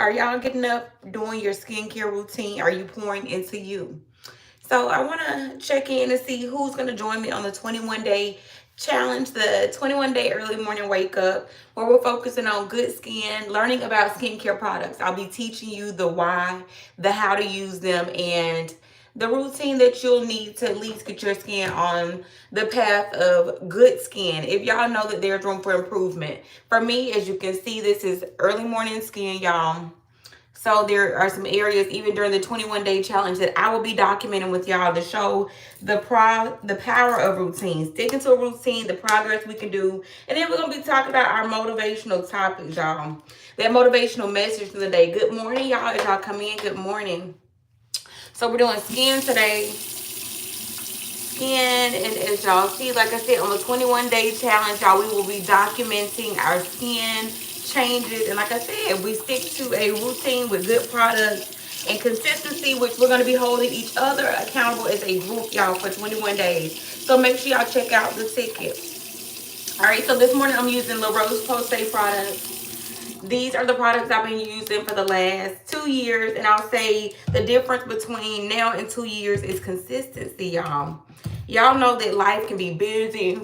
Are y'all getting up doing your skincare routine? Are you pouring into you? So I want to check in and see who's going to join me on the 21-day challenge, the 21-day early morning wake up, where we're focusing on good skin, learning about skincare products. I'll be teaching you the why, the how to use them, and the routine that you'll need to at least get your skin on the path of good skin. If y'all know that there's room for improvement. For me, as you can see, this is early morning skin, y'all. So there are some areas even during the 21-day challenge that I will be documenting with y'all to show the power of routine. Sticking to a routine, the progress we can do. And then we're going to be talking about our motivational topics, y'all. That motivational message for the day. Good morning, y'all. As y'all come in, good morning. So we're doing skin today. Skin, and as y'all see, like I said, on the 21-day challenge, y'all, we will be documenting our skin changes. And like I said, we stick to a routine with good products and consistency, which we're going to be holding each other accountable as a group, y'all, for 21 days. So make sure y'all check out the ticket. All right, so this morning I'm using La Roche-Posay products. These are the products I've been using for the last 2 years, and I'll say the difference between now and 2 years is consistency, y'all. Y'all know that life can be busy,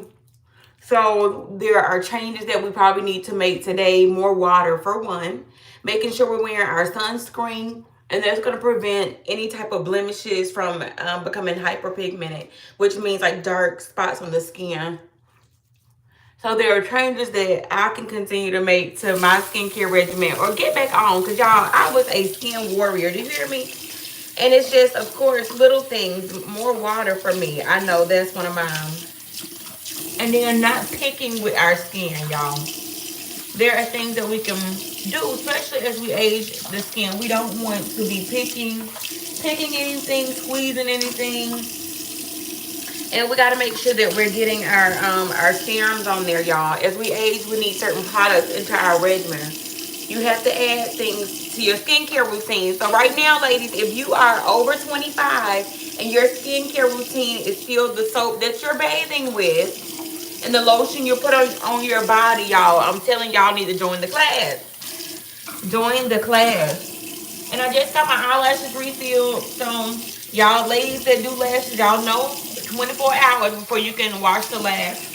so there are changes that we probably need to make today. More water for one, making sure we're wearing our sunscreen, and that's going to prevent any type of blemishes from becoming hyperpigmented, which means like dark spots on the skin. So there are changes that I can continue to make to my skincare regimen or get back on. Because, y'all, I was a skin warrior. Do you hear me? And it's just, of course, little things. More water for me. I know that's one of mine. And then not picking with our skin, y'all. There are things that we can do, especially as we age the skin. We don't want to be picking anything, squeezing anything. And we got to make sure that we're getting our serums on there, y'all. As we age, we need certain products into our regimen. You have to add things to your skincare routine. So right now, ladies, if you are over 25 and your skincare routine is still the soap that you're bathing with and the lotion you put on your body, y'all, I'm telling y'all need to join the class. Join the class. And I just got my eyelashes refilled. So y'all ladies that do lashes, y'all know 24 hours before you can wash the lash.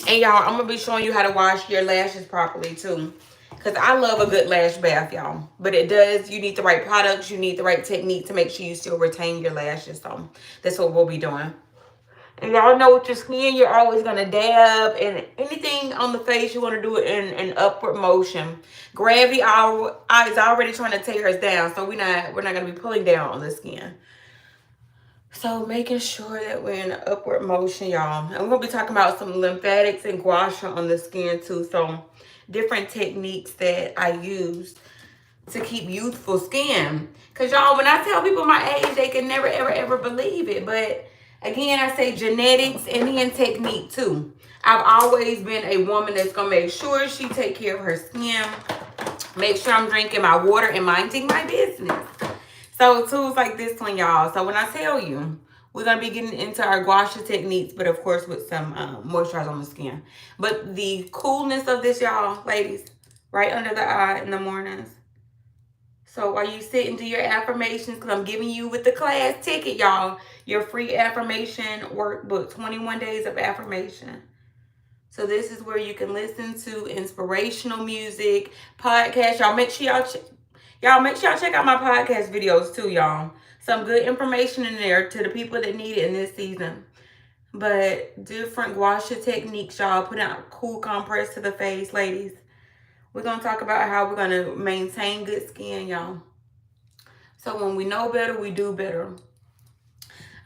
And y'all, I'm going to be showing you how to wash your lashes properly too. Because I love a good lash bath, y'all. But you need the right products. You need the right technique to make sure you still retain your lashes. So that's what we'll be doing. And y'all know with your skin, you're always going to dab. And anything on the face, you want to do it in an upward motion. Gravity is already trying to tear us down. So we're not going to be pulling down on the skin. So making sure that we're in an upward motion, y'all. And we're going to be talking about some lymphatics and gua sha on the skin too. So different techniques that I use to keep youthful skin. Because y'all, when I tell people my age, they can never, ever, ever believe it. But again, I say genetics and then technique too. I've always been a woman that's going to make sure she take care of her skin. Make sure I'm drinking my water and minding my business. So tools like this one, y'all. So when I tell you, we're going to be getting into our gua sha techniques, but of course with some moisturizer on the skin. But the coolness of this, y'all, ladies, right under the eye in the mornings. So while you sit and do your affirmations, because I'm giving you with the class ticket, y'all, your free affirmation workbook, 21 days of affirmation. So this is where you can listen to inspirational music, podcasts. Y'all make sure y'all check out my podcast videos too, y'all. Some good information in there to the people that need it in this season. But different gua sha techniques, y'all. Put out a cool compress to the face, ladies. We're going to talk about how we're going to maintain good skin, y'all. So when we know better, we do better.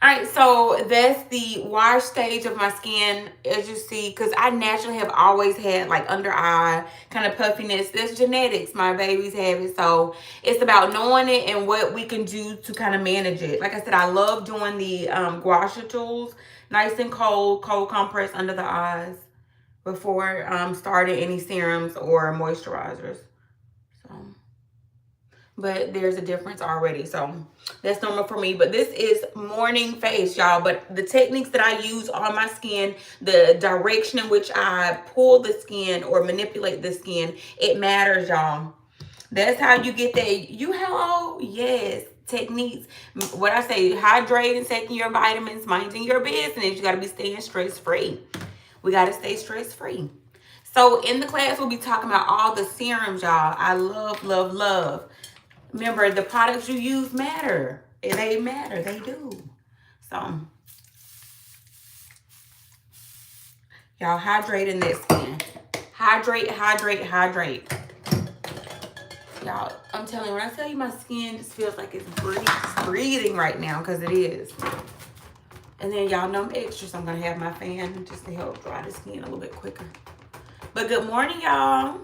All right, so that's the wash stage of my skin, as you see, because I naturally have always had like under eye kind of puffiness. That's genetics. My babies have it. So it's about knowing it and what we can do to kind of manage it. Like I said, I love doing the gua sha tools, nice and cold compress under the eyes before starting any serums or moisturizers. So, but there's a difference already. So that's normal for me. But this is morning face, y'all. But the techniques that I use on my skin, the direction in which I pull the skin or manipulate the skin, it matters, y'all. That's how you get that. You hello, yes, techniques. What I say, hydrating, taking your vitamins, minding your business. You got to be staying stress free. We got to stay stress free. So in the class, we'll be talking about all the serums, y'all. I love, love, love. Remember, the products you use matter. They matter. They do. So, y'all, hydrate in that skin. Hydrate, hydrate, hydrate. Y'all, I'm telling you, when I tell you my skin just feels like it's breathing right now, because it is. And then y'all know I'm extra, so I'm going to have my fan just to help dry the skin a little bit quicker. But good morning, y'all.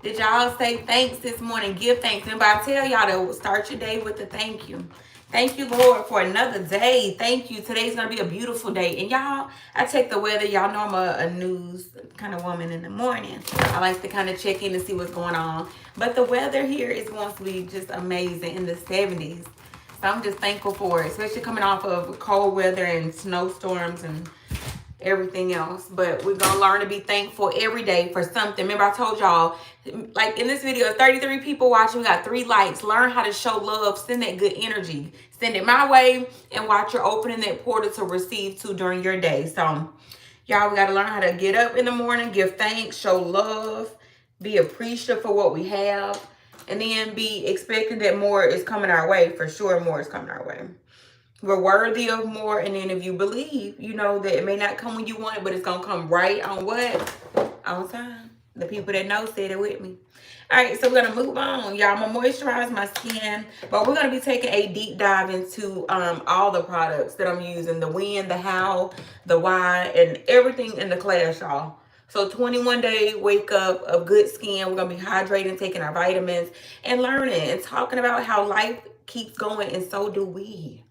Did y'all say thanks this morning? Give thanks. And I tell y'all to start your day with a thank you. Thank you, Lord, for another day. Thank you. Today's going to be a beautiful day. And y'all, I check the weather. Y'all know I'm a news kind of woman in the morning. I like to kind of check in and see what's going on. But the weather here is going to be just amazing in the 70s. So I'm just thankful for it, especially coming off of cold weather and snowstorms and everything else. But we're gonna learn to be thankful every day for something. Remember, I told y'all, like in this video, 33 people watching, we got 3 likes. Learn how to show love, send that good energy, send it my way, and watch you're opening that portal to receive too during your day. So y'all, we got to learn how to get up in the morning, give thanks, show love, be appreciative for what we have, and then be expecting that more is coming our way. For sure, more is coming our way. We're worthy of more. And then if you believe, you know that it may not come when you want it, but it's going to come right on what? On time. The people that know said it with me. All right, so we're going to move on. Y'all, I'm going to moisturize my skin. But we're going to be taking a deep dive into all the products that I'm using. The when, the how, the why, and everything in the class, y'all. So 21-day wake up of good skin. We're going to be hydrating, taking our vitamins, and learning and talking about how life keeps going, and so do we.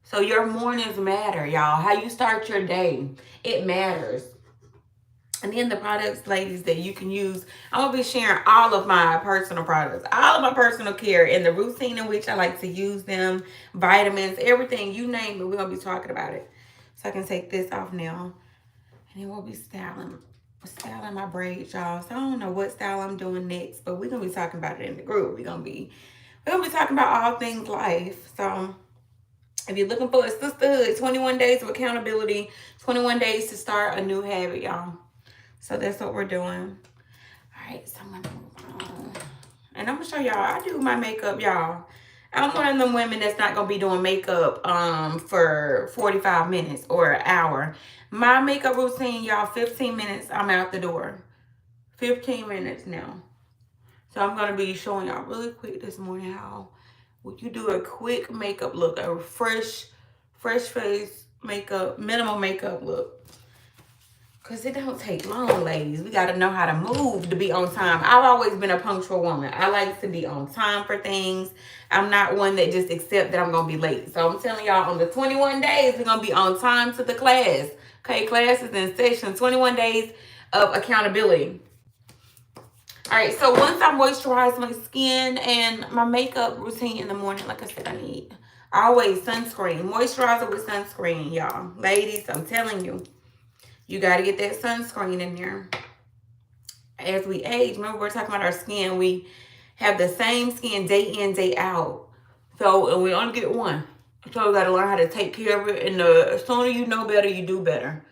So your mornings matter, y'all. How you start your day, it matters. And then the products, ladies, that you can use. I'm going to be sharing all of my personal products, all of my personal care, and the routine in which I like to use them, vitamins, everything, you name it. We're going to be talking about it. So I can take this off now. And then we'll be styling my braids, y'all. So I don't know what style I'm doing next, but we're going to be talking about it in the group. We're going to be talking about all things life. So if you're looking for a sisterhood, 21 days of accountability, 21 days to start a new habit, y'all. So that's what we're doing. All right, so I'm going to move on. And I'm going to show y'all, I do my makeup, y'all. I'm one of them women that's not going to be doing makeup for 45 minutes or an hour. My makeup routine, y'all, 15 minutes, I'm out the door. 15 minutes now. So I'm going to be showing y'all really quick this morning how would you do a quick makeup look, a fresh face makeup, minimal makeup look. Because it don't take long, ladies. We got to know how to move to be on time. I've always been a punctual woman. I like to be on time for things. I'm not one that just accept that I'm going to be late. So I'm telling y'all, on the 21 days, we're going to be on time to the class. Okay, class is in session. 21 days of accountability. All right, so once I moisturize my skin and my makeup routine in the morning, like I said, I need always sunscreen. Moisturizer with sunscreen, y'all. Ladies, I'm telling you, you got to get that sunscreen in there. As we age, remember we're talking about our skin. We have the same skin day in, day out. So, and we only get one. So we got to learn how to take care of it. And the sooner you know better, you do better.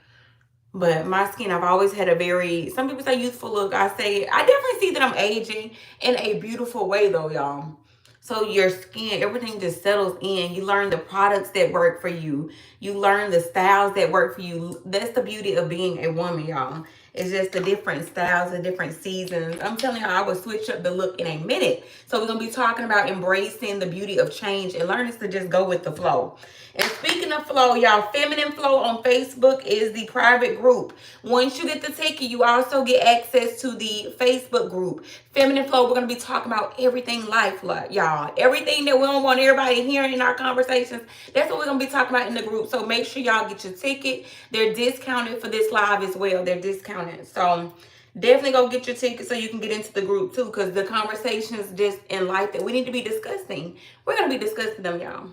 But my skin, I've always had a very, some people say youthful look. I definitely see that I'm aging in a beautiful way though, y'all. So your skin, everything just settles in. You learn the products that work for you. You learn the styles that work for you. That's the beauty of being a woman, y'all. It's just the different styles, the different seasons. I'm telling you, I will switch up the look in a minute. So we're going to be talking about embracing the beauty of change and learning to just go with the flow. And speaking of flow, y'all, Feminine Flow on Facebook is the private group. Once you get the ticket, you also get access to the Facebook group. Feminine Flow, we're going to be talking about everything life, y'all. Everything that we don't want everybody hearing in our conversations, that's what we're going to be talking about in the group. So make sure y'all get your ticket. They're discounted for this live as well. They're discounted. So definitely go get your ticket so you can get into the group too, because the conversations just in life that we need to be discussing, we're going to be discussing them, y'all.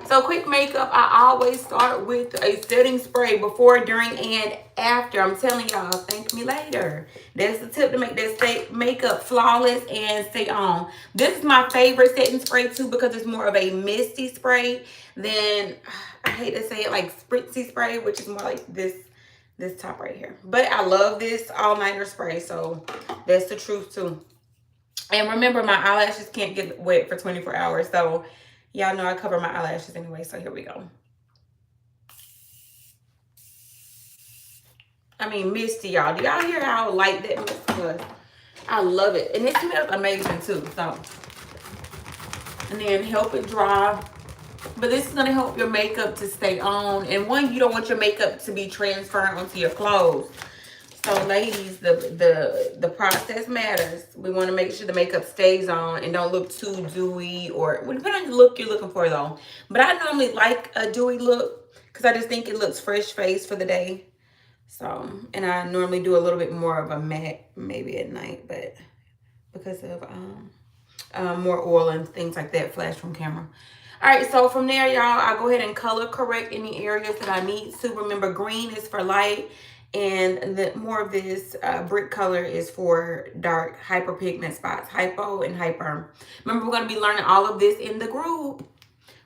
So quick makeup, I always start with a setting spray before, during, and after. I'm telling y'all, thank me later. That's the tip to make that makeup flawless and stay on. This is my favorite setting spray too because it's more of a misty spray than, I hate to say it, like spritzy spray, which is more like this top right here. But I love this all-nighter spray, so that's the truth too. And remember, my eyelashes can't get wet for 24 hours, so y'all know I cover my eyelashes anyway, so here we go. I mean, misty, y'all. Do y'all hear how light that mist was? I love it. And it smells amazing, too, so. And then help it dry. But this is going to help your makeup to stay on. And one, you don't want your makeup to be transferred onto your clothes. So ladies, the process matters. We want to make sure the makeup stays on and don't look too dewy, or well, depending on the look you're looking for though. But I normally like a dewy look because I just think it looks fresh faced for the day. So, and I normally do a little bit more of a matte maybe at night, but because of more oil and things like that flash from camera. All right, so from there, y'all, I go ahead and color correct any areas that I need to. Remember, green is for light, and the more of this brick color is for dark hyperpigment spots, hypo and hyper. Remember, we're going to be learning all of this in the group.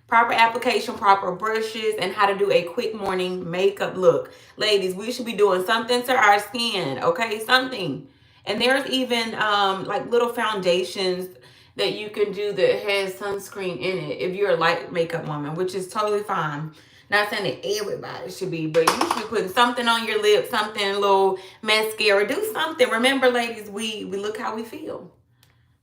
Proper application, proper brushes, and how to do a quick morning makeup look. Ladies, we should be doing something to our skin, okay? Something. And there's even like little foundations that you can do that has sunscreen in it if you're a light makeup woman, which is totally fine. Not saying that everybody should be, but you should put something on your lips, something, a little mascara, do something. Remember, ladies, we look how we feel.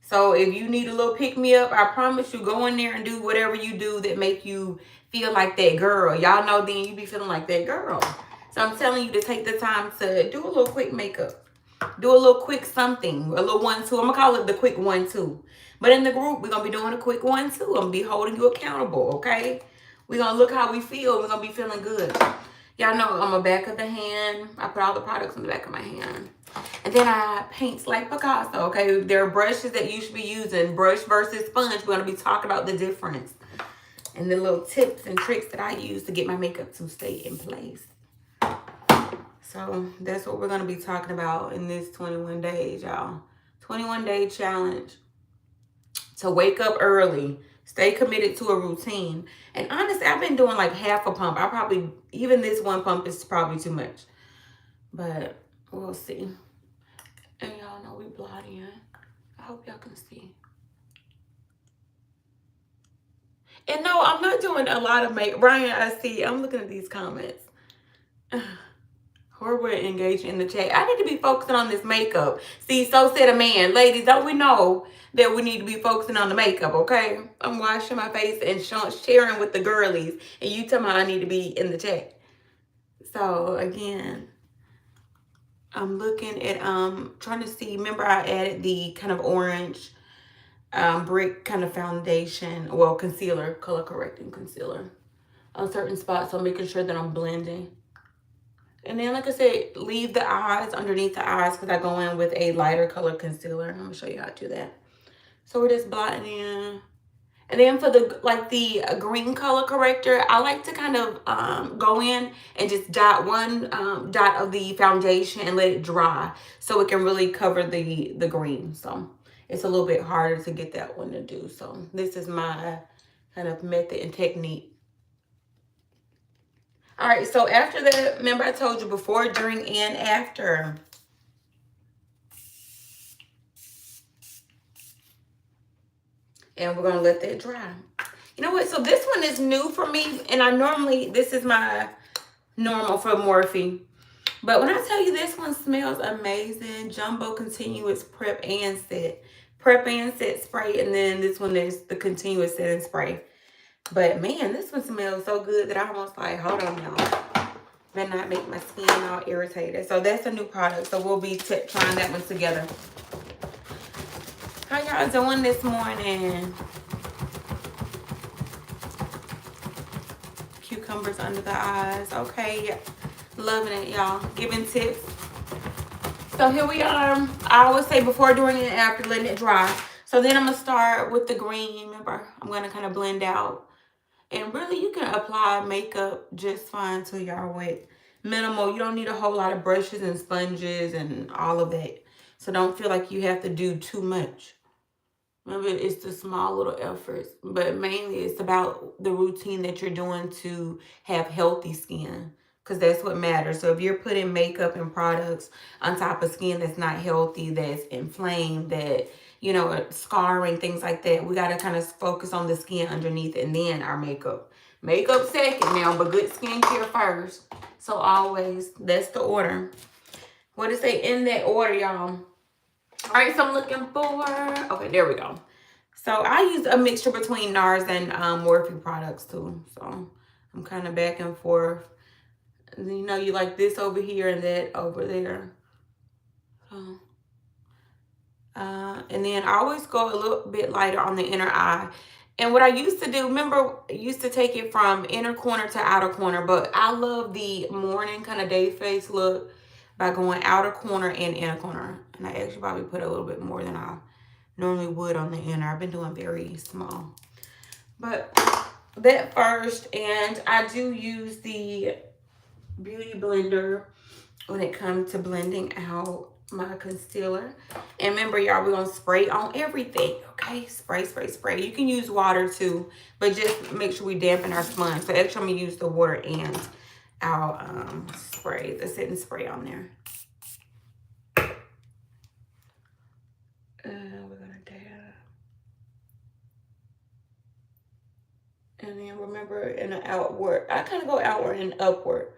So if you need a little pick-me-up, I promise you, go in there and do whatever you do that make you feel like that girl. Y'all know then you be feeling like that girl. So I'm telling you to take the time to do a little quick makeup. Do a little quick something, a little 1-2. I'm going to call it the quick 1-2. But in the group, we're going to be doing a quick 1-2. I'm going to be holding you accountable, okay? We're going to look how we feel. We're going to be feeling good. Y'all know on the back of the hand, I put all the products on the back of my hand. And then I paint like Picasso, okay? There are brushes that you should be using. Brush versus sponge. We're going to be talking about the difference. And the little tips and tricks that I use to get my makeup to stay in place. So that's what we're going to be talking about in this 21 days, y'all. 21-day challenge. To wake up early. Stay committed to a routine. And honestly, I've been doing like half a pump. I probably, even this one pump is probably too much. But we'll see. And y'all know we blotting. I hope y'all can see. And no, I'm not doing a lot of makeup. Brian, I see. I'm looking at these comments. Horrible engaging in the chat. I need to be focusing on this makeup. See, so said a man. Ladies, don't we know that we need to be focusing on the makeup, okay? I'm washing my face and sharing with the girlies. And you tell me I need to be in the chat. So, again, I'm looking at, trying to see. Remember, I added the kind of orange brick kind of foundation. Well, concealer, color correcting concealer on certain spots. So, I'm making sure that I'm blending. And then, like I said, leave the eyes underneath the eyes because I go in with a lighter color concealer. I'm going to show you how to do that. So we're just blotting in. And then for the green color corrector, I like to kind of go in and just dot one dot of the foundation and let it dry so it can really cover the green. So it's a little bit harder to get that one to do. So this is my kind of method and technique. All right, so after that, remember I told you before, during, and after. And we're going to let that dry. You know what? So this one is new for me. And I normally, this is my normal for Morphe. But when I tell you this one smells amazing. Jumbo Continuous Prep and Set. Prep and Set spray. And then this one is the Continuous Setting Spray. But man, this one smells so good that I almost like, hold on, y'all. Better not make my skin all irritated. So that's a new product. So we'll be trying that one together. How y'all doing this morning? Cucumbers under the eyes. Okay. Loving it, y'all. Giving tips. So here we are. I always say before, during, and after, letting it dry. So then I'm going to start with the green. Remember, I'm going to kind of blend out And really, you can apply makeup just fine to y'all with minimal. You don't need a whole lot of brushes and sponges and all of that. So don't feel like you have to do too much. Remember, it's the small little efforts, but mainly it's about the routine that you're doing to have healthy skin, because that's what matters. So if you're putting makeup and products on top of skin that's not healthy, that's inflamed, that, you know, scarring, things like that, we got to kind of focus on the skin underneath and then our makeup. Makeup second now, but good skincare first. So always, that's the order. What is it in that order, y'all? All right, so I'm looking for, okay, there we go. So I use a mixture between NARS and Morphe products too. So I'm kind of back and forth. You know, you like this over here and that over there. So, and then I always go a little bit lighter on the inner eye. And what I used to do, remember, I used to take it from inner corner to outer corner, but I love the morning kind of day face look by going outer corner and inner corner. And I actually probably put a little bit more than I normally would on the inner. I've been doing very small. But that first, and I do use the Beauty Blender when it comes to blending out my concealer. And remember, y'all, we're going to spray on everything, okay? Spray, spray, spray. You can use water too, but just make sure we dampen our sponge. So actually, I'm going to use the water and our spray, the setting spray on there. We're going to dab. And then remember, in the outward, I kind of go outward and upward.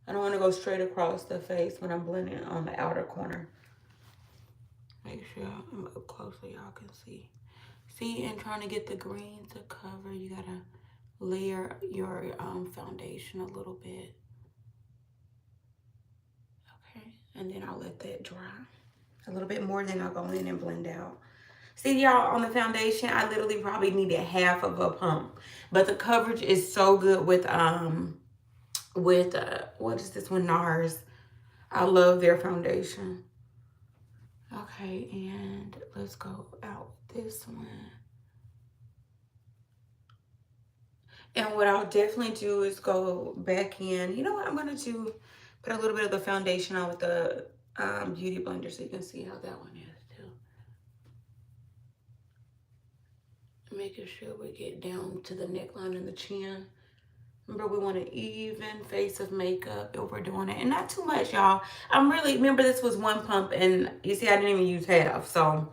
I don't want to go straight across the face when I'm blending on the outer corner. Make sure I'm up close so y'all can see. See, and trying to get the green to cover, you gotta layer your foundation a little bit. Okay, and then I'll let that dry a little bit more, then I'll go in and blend out. See, y'all, on the foundation, I literally probably needed half of a pump, but the coverage is so good with what is this one, NARS. I love their foundation. Okay, and let's go out with this one. And what I'll definitely do is go back in. You know what I'm going to do? Put a little bit of the foundation on with the Beauty Blender so you can see how that one is too. Making sure we get down to the neckline and the chin. Remember, we want an even face of makeup if we're doing it. And not too much, y'all. Remember this was one pump and you see I didn't even use half. So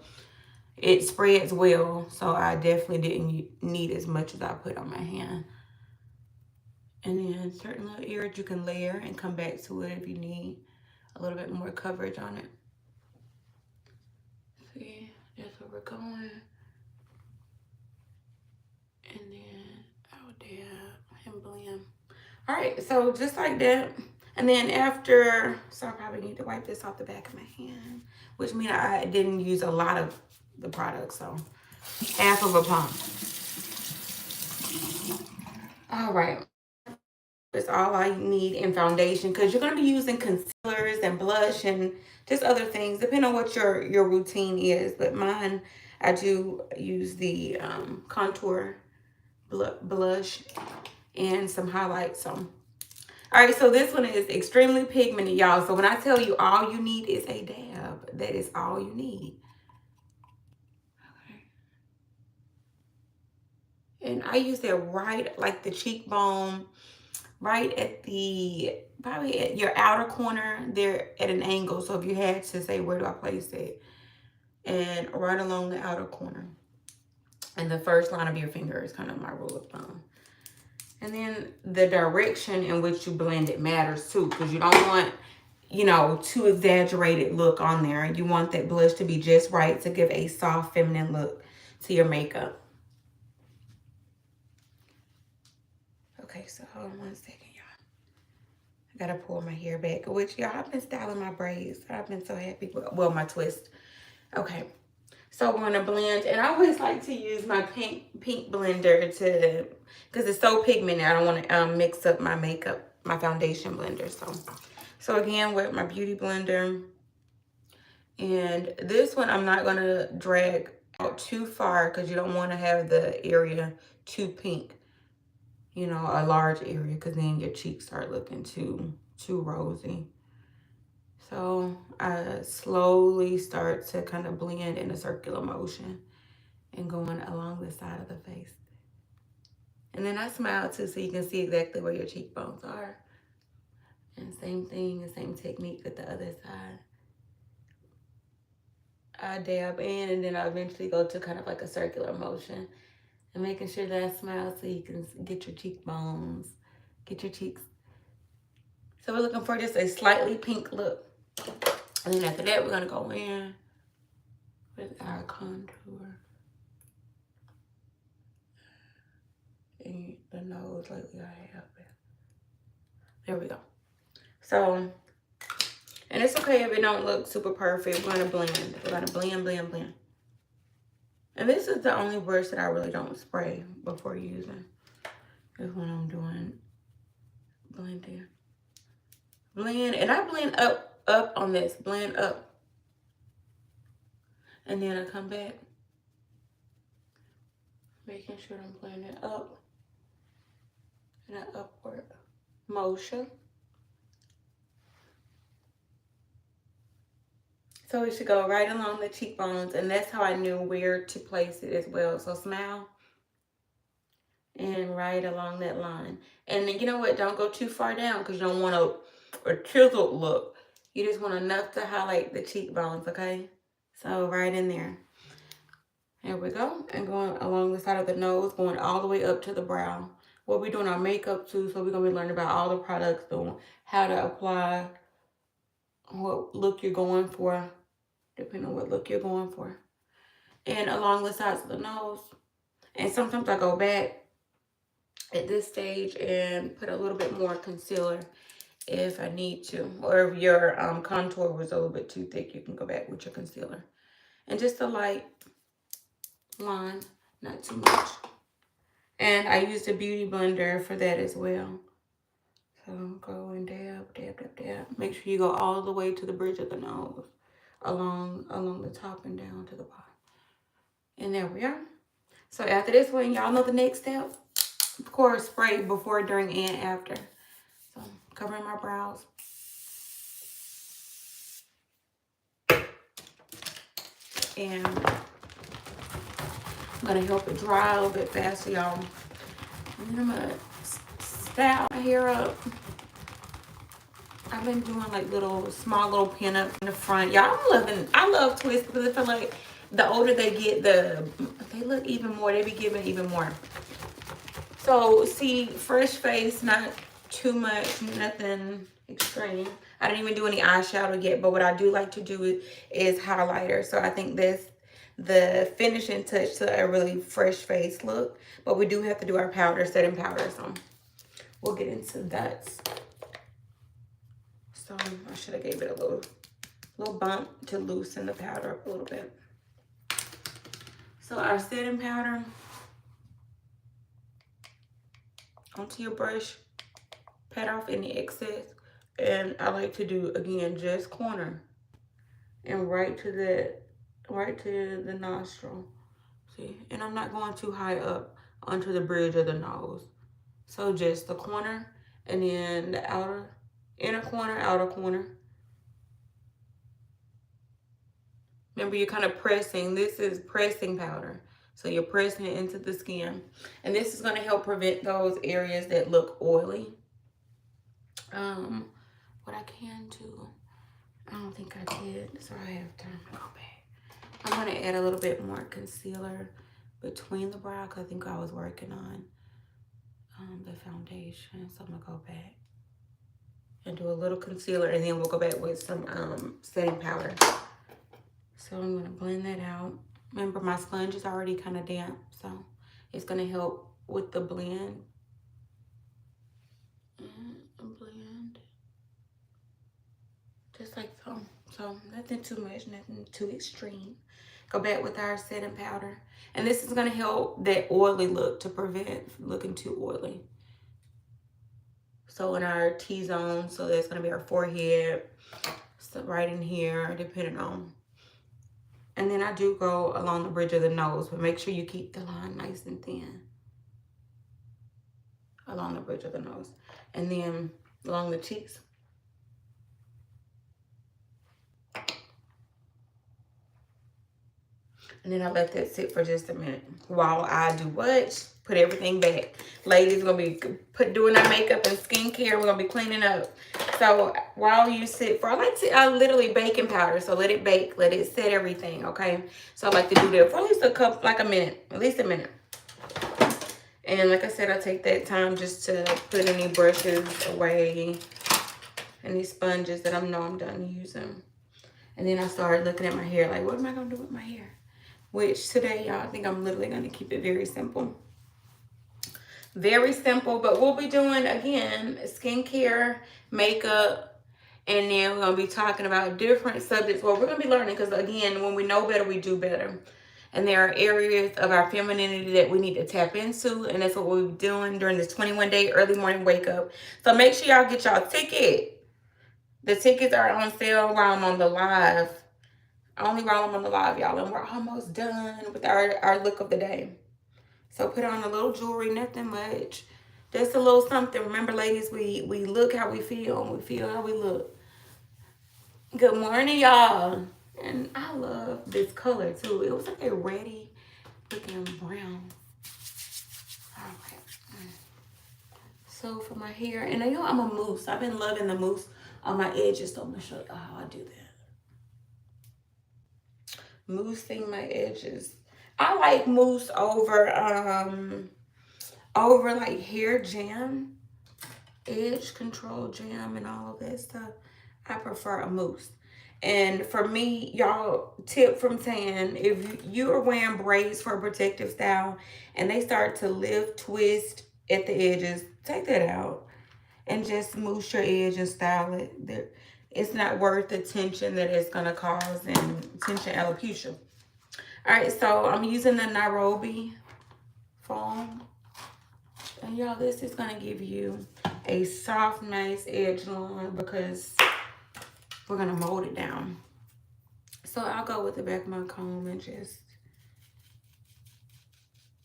it spreads well. So I definitely didn't need as much as I put on my hand. And then certain little areas you can layer and come back to it if you need a little bit more coverage on it. See, that's where we're going. And then I'll dab and blend. All right, so just like that. And then after, so I probably need to wipe this off the back of my hand, which means I didn't use a lot of the product, so half of a pump. All right. It's all I need in foundation because you're going to be using concealers and blush and just other things depending on what your routine is. But mine, I do use the contour blush and some highlights. So, all right, so this one is extremely pigmented, y'all. So when I tell you all you need is a dab, that is all you need. Okay. And I use that right like the cheekbone, right at the, probably at your outer corner there at an angle. So if you had to say, where do I place it? And right along the outer corner. And the first line of your finger is kind of my rule of thumb. And then the direction in which you blend it matters too, because you don't want, you know, too exaggerated look on there. You want that blush to be just right to give a soft feminine look to your makeup. Okay, so hold on 1 second, y'all. I gotta pull my hair back, which y'all, I've been styling my braids. I've been so happy with, well, my twist. Okay, so we're gonna blend, and I always like to use my pink blender to, because it's so pigmented, I don't wanna mix up my makeup, my foundation blender. So again, with my Beauty Blender, and this one I'm not gonna drag out too far because you don't wanna have the area too pink. you know, a large area, because then your cheeks start looking too rosy. So I slowly start to kind of blend in a circular motion and going along the side of the face. And then I smile too, so you can see exactly where your cheekbones are. And same thing, the same technique with the other side. I dab in, and then I eventually go to kind of like a circular motion and making sure that I smile so you can get your cheekbones, get your cheeks. So we're looking for just a slightly pink look. And then after that, we're gonna go in with our contour. And the nose like we have it. There we go. So, and it's okay if it don't look super perfect. We're gonna blend. We're gonna blend, blend, blend. And this is the only brush that I really don't spray before using. Is when I'm doing blending. Blend, and I blend up on this. Blend up. And then I come back. Making sure I'm blending up in an upward motion. So it should go right along the cheekbones, and that's how I knew where to place it as well. So smile and right along that line. And then, you know what? Don't go too far down because you don't want a chiseled look. You just want enough to highlight the cheekbones, okay? So right in there. There we go. And going along the side of the nose, going all the way up to the brow. We'll be doing our makeup too, so we're going to be learning about all the products, how to apply, what look you're going for, depending on what look you're going for. And along the sides of the nose. And sometimes I go back at this stage and put a little bit more concealer if I need to. Or if your contour was a little bit too thick, you can go back with your concealer. And just a light line, not too much. And I used a beauty blender for that as well. So go and dab, dab, dab, dab. Make sure you go all the way to the bridge of the nose, along the top and down to the bottom. And there we are. So after this one, y'all know the next step. Of course, spray before, during, and after. So covering my brows. And I'm gonna help it dry a little bit faster, y'all. And then I'm gonna style my hair up. I've been doing like small little pin ups in the front. Y'all, I love twists because I feel like the older they get, they look even more, they be giving even more. So see, fresh face, not too much, nothing extreme. I didn't even do any eyeshadow yet, but what I do like to do is highlighter. So I think that's the finishing touch to a really fresh face look. But we do have to do our powder, setting powder, so we'll get into that. So I should have gave it a little bump to loosen the powder up a little bit. So our setting powder onto your brush, pat off any excess, and I like to do again just corner and right to the nostril. See, and I'm not going too high up onto the bridge of the nose. So just the corner, and then the inner corner, outer corner. Remember, you're kind of pressing. This is pressing powder. So you're pressing it into the skin. And this is going to help prevent those areas that look oily. What I can do, I don't think I did, so I have time to go back. I'm going to add a little bit more concealer between the brow because I think I was working on the foundation. So I'm going to go back and do a little concealer, and then we'll go back with some setting powder. So I'm going to blend that out. Remember, my sponge is already kind of damp, so it's going to help with the blend. And blend. Just like so. So nothing too much, nothing too extreme. Go back with our setting powder. And this is going to help that oily look to prevent looking too oily. So in our T-zone, so that's going to be our forehead. So right in here, depending on. And then I do go along the bridge of the nose, but make sure you keep the line nice and thin. along the bridge of the nose. And then along the cheeks. And then I let that sit for just a minute while I do what? Put everything back. Ladies, we're going to be doing our makeup and skincare. We're going to be cleaning up. So while you sit for, I literally baking powder. So let it bake. Let it set everything, okay? So I like to do that for at least a minute. At least a minute. And like I said, I take that time just to put any brushes away. Any sponges that I know I'm done using. And then I started looking at my hair. Like, what am I going to do with my hair? Which today, y'all, I think I'm literally going to keep it very simple. Very simple, but we'll be doing, again, skincare, makeup, and then we're going to be talking about different subjects. Well, we're going to be learning because, again, when we know better, we do better. And there are areas of our femininity that we need to tap into, and that's what we'll be doing during this 21-day early morning wake up. So make sure y'all get y'all ticket. The tickets are on sale while I'm on the live. Only while I'm on the live, y'all. And we're almost done with our look of the day. So put on a little jewelry, nothing much. Just a little something. Remember, ladies, we look how we feel and we feel how we look. Good morning, y'all. And I love this color, too. It was like a reddy looking brown. All right. So for my hair, and you know I'm a mousse. I've been loving the mousse on my edges, so I'm going to show you how I do that. Moussing my edges. I like mousse over like hair jam, edge control jam, and all of that stuff. I prefer a mousse. And for me, y'all, tip from Tan, if you are wearing braids for a protective style and they start to lift, twist at the edges, take that out and just mousse your edge and style it. It's not worth the tension that it's going to cause and tension alopecia. All right, so I'm using the Nairobi foam. And y'all, this is going to give you a soft, nice edge line because we're going to mold it down. So I'll go with the back of my comb and just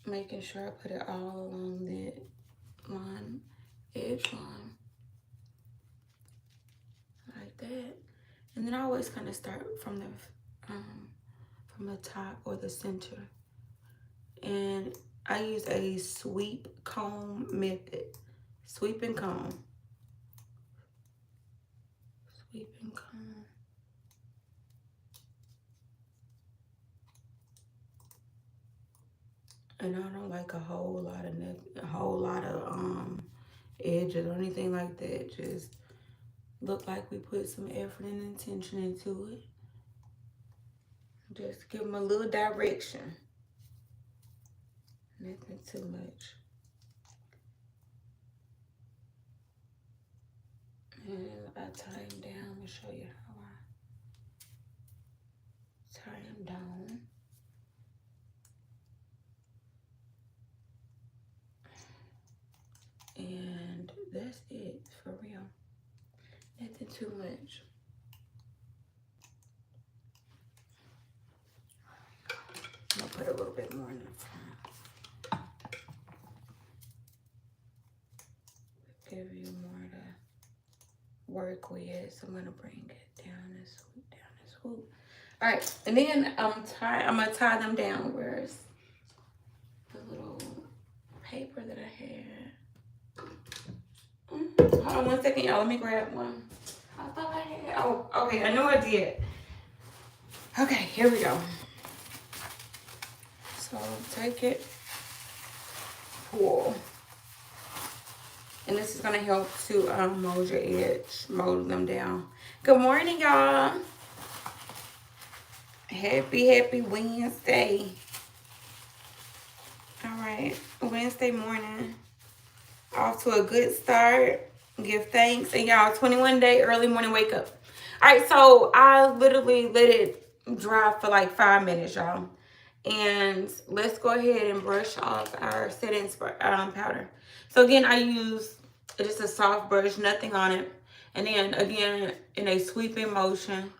making sure I put it all along that line, edge line. Like that. And then I always kind of start from the top or the center. And I use a sweep comb method. Sweep and comb. Sweep and comb. And I don't like a whole lot of edges or anything like that. Just look like we put some effort and intention into it. Just give them a little direction. Nothing too much. And I tie them down. I'm gonna show you how I tie them down. And that's it, for real. Nothing too much. I'm gonna put a little bit more in the front. Give you more to work with. So I'm gonna bring it down and swoop, down and swoop. All right, and then I'm gonna tie them down. Where's the little paper that I had? Hold on 1 second, y'all. Let me grab one. I thought I had. Oh, okay. I know I did. Okay, here we go. So take it, pull. And this is gonna help to mold your edge, mold them down. Good morning, y'all. Happy Wednesday. All right, Wednesday morning. Off to a good start. Give thanks. And y'all, 21-day early morning wake up. All right, so I literally let it dry for like 5 minutes, y'all. And let's go ahead and brush off our setting powder. So again, I use just a soft brush, nothing on it. And then again, in a sweeping motion.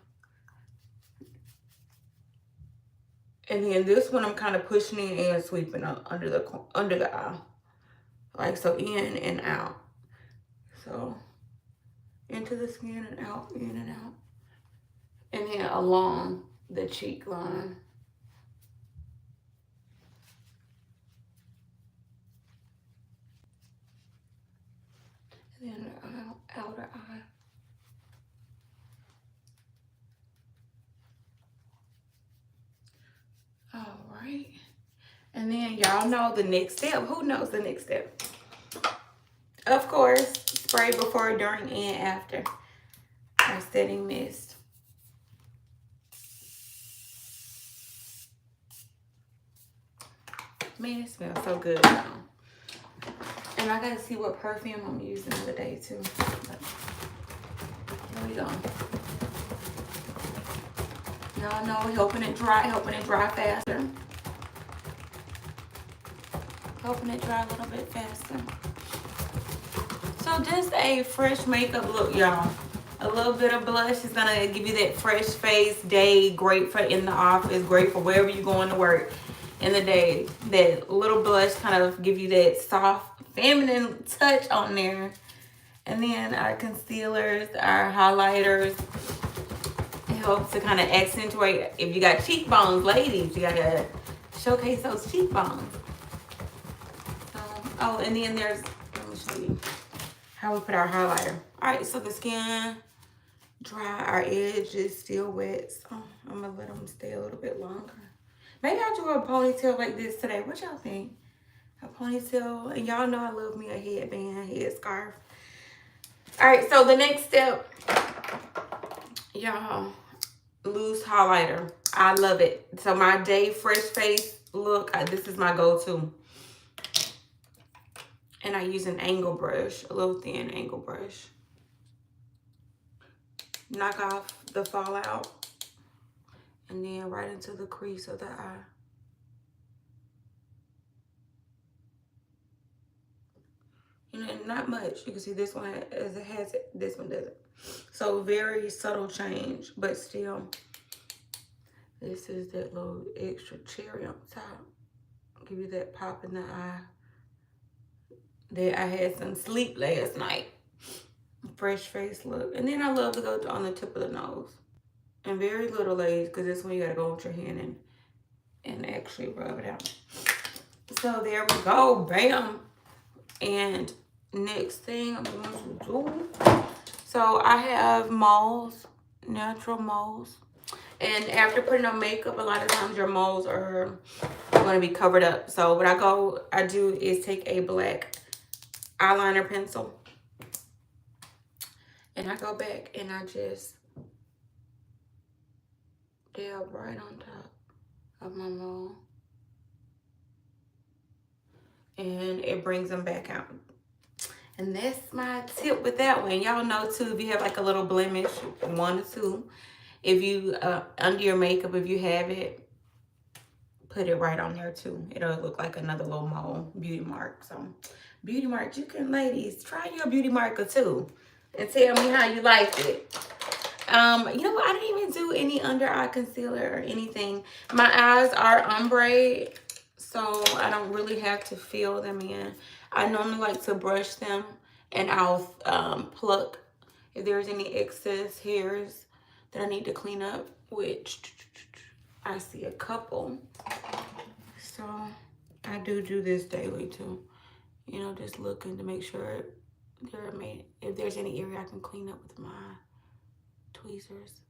And then this one, I'm kind of pushing it and sweeping under the eye. Like, so in and out. So into the skin and out, in and out. And then along the cheek line. And then the outer eye. All right. And then y'all know the next step. Who knows the next step? Of course, spray before, during, and after our setting mist. Man, it smells so good now. And I gotta see what perfume I'm using today too. But here we go. Y'all know, helping it dry faster. Helping it dry a little bit faster. So just a fresh makeup look, y'all. A little bit of blush is gonna give you that fresh face day. Great for in the office, great for wherever you're going to work in the day. That little blush kind of give you that soft, feminine touch on there. And then our concealers, our highlighters. It helps to kind of accentuate. If you got cheekbones, ladies, you gotta showcase those cheekbones. Oh, and then there's, let me show you how we put our highlighter. All right, so the skin dry, our edge is still wet, so I'm gonna let them stay a little bit longer. Maybe I'll do a ponytail like this today. What y'all think? A ponytail, and y'all know I love me a headband, headscarf. All right, so the next step, y'all, loose highlighter. I love it. So my day fresh face look, this is my go-to. And I use an angle brush, a little thin angle brush. Knock off the fallout. And then right into the crease of the eye. You know, not much. You can see this one as it has it, this one doesn't. So very subtle change, but still, this is that little extra cherry on top. Give you that pop in the eye. That I had some sleep last night. Fresh face look. And then I love to go on the tip of the nose. And very little, ladies, because this one you gotta go with your hand and actually rub it out. So there we go, bam. And next thing I'm going to do, so I have moles, natural moles. And after putting on makeup, a lot of times your moles are going to be covered up. So what I do is take a black eyeliner pencil. And I go back and I just dab right on top of my mole. And it brings them back out. And that's my tip with that one. Y'all know too, if you have like a little blemish, 1 or 2, if you, under your makeup, if you have it, put it right on there too. It'll look like another little mole, beauty mark. So beauty mark, you can, ladies, try your beauty marker too. And tell me how you liked it. You know what? I didn't even do any under eye concealer or anything. My eyes are ombre, so I don't really have to fill them in. I normally like to brush them, and I'll pluck if there's any excess hairs that I need to clean up, which I see a couple. So I do this daily too. You know, just looking to make sure if there's any area I can clean up with my tweezers.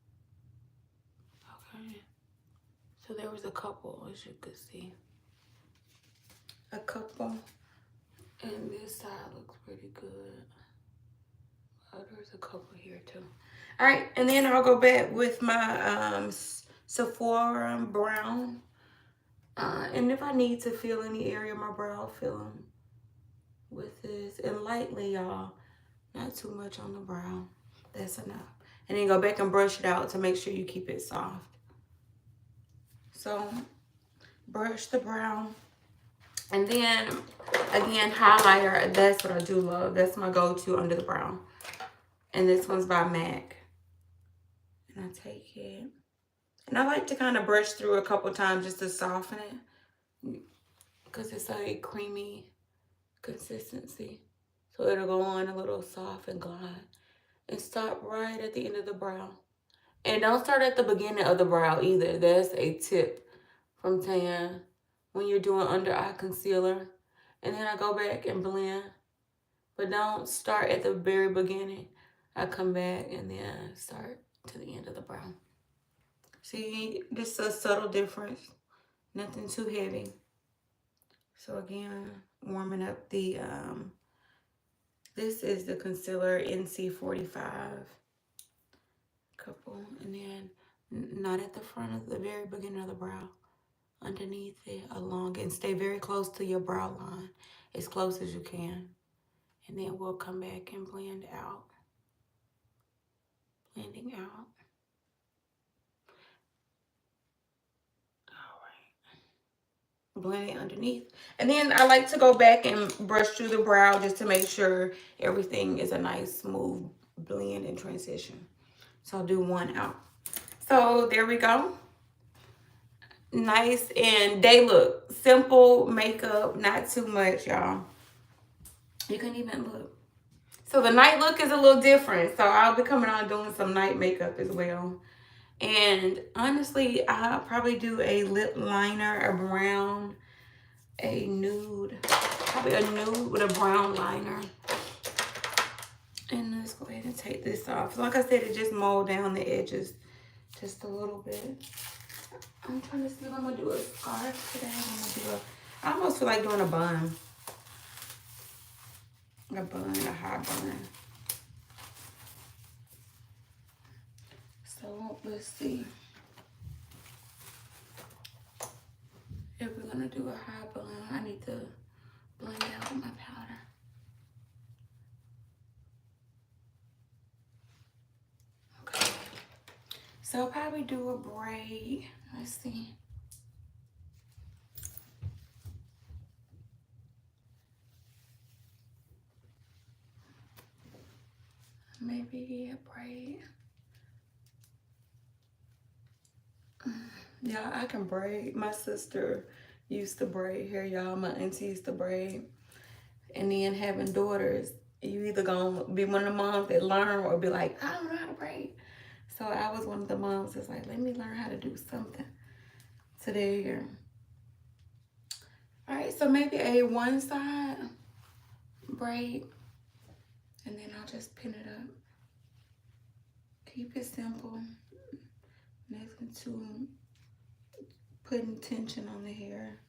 Okay. So there was a couple, as you could see. A couple. And this side looks pretty good. Oh, there's a couple here too. All right, and then I'll go back with my Sephora brown. And if I need to fill any area of my brow, I'll fill them with this. And lightly, y'all. Not too much on the brow. That's enough. And then go back and brush it out to make sure you keep it soft. So, brush the brow. And then, again, highlighter. That's what I do love. That's my go-to under the brow. And this one's by MAC. And I take it. And I like to kind of brush through a couple times just to soften it. Because it's a creamy consistency. So it'll go on a little soft and glide. And stop right at the end of the brow. And don't start at the beginning of the brow either. That's a tip from Tan when you're doing under eye concealer. And then I go back and blend. But don't start at the very beginning. I come back and then start to the end of the brow. See, this is a subtle difference. Nothing too heavy. So again, warming up the, this is the concealer NC45 couple. And then not at the front of the very beginning of the brow. Underneath it, along, and stay very close to your brow line. As close as you can. And then we'll come back and blend out. Blending out. Blend it underneath. And then I like to go back and brush through the brow just to make sure everything is a nice smooth blend and transition. So I'll do one out. So there we go. Nice, and they look simple makeup, not too much, y'all. You can even look. So the night look is a little different. So I'll be coming on doing some night makeup as well. And honestly, I'll probably do a lip liner, a brown, a nude, probably a nude with a brown liner. And let's go ahead and take this off. Like I said, it just mold down the edges just a little bit. I'm trying to see if I'm gonna do a scarf today. I almost feel like doing a bun. A bun, a high bun. So let's see if we're gonna do a high bun. I need to blend out my powder. Okay. So I'll probably do a braid. Let's see. Maybe a braid. Yeah, I can braid. My sister used to braid hair, y'all. My auntie used to braid. And then having daughters, you either gonna be one of the moms that learn or be like, I don't know how to braid. So I was one of the moms that's like, let me learn how to do something today. All right, so maybe a one side braid. And then I'll just pin it up. Keep it simple. Nothing too putting tension on the hair.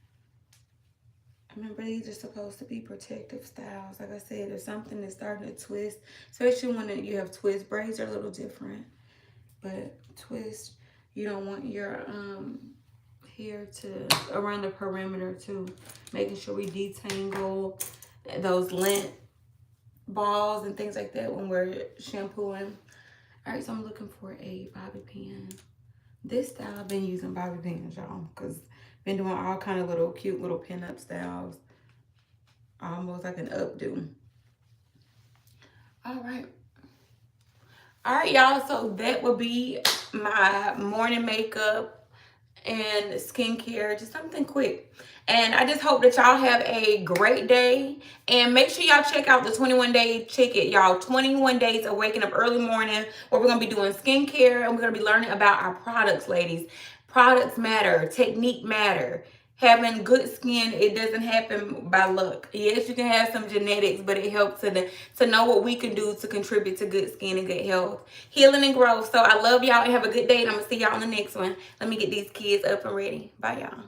Remember, these are supposed to be protective styles. Like I said, if something is starting to twist, especially when you have twist, braids are a little different. But twist, you don't want your hair to, around the perimeter too. Making sure we detangle those lint balls and things like that when we're shampooing. All right, so I'm looking for a bobby pin. This style, I've been using bobby pins, y'all, because been doing all kind of little cute little pin-up styles. Almost like an updo. All right. All right, y'all, so that will be my morning makeup and skincare, just something quick. And I just hope that y'all have a great day. And make sure y'all check out the 21-day ticket, y'all. 21 days of waking up early morning, where we're going to be doing skincare and we're going to be learning about our products, ladies. Products matter. Technique matter. Having good skin, it doesn't happen by luck. Yes, you can have some genetics, but it helps to know what we can do to contribute to good skin and good health, healing, and growth. So I love y'all and have a good day. And I'm going to see y'all on the next one. Let me get these kids up and ready. Bye, y'all.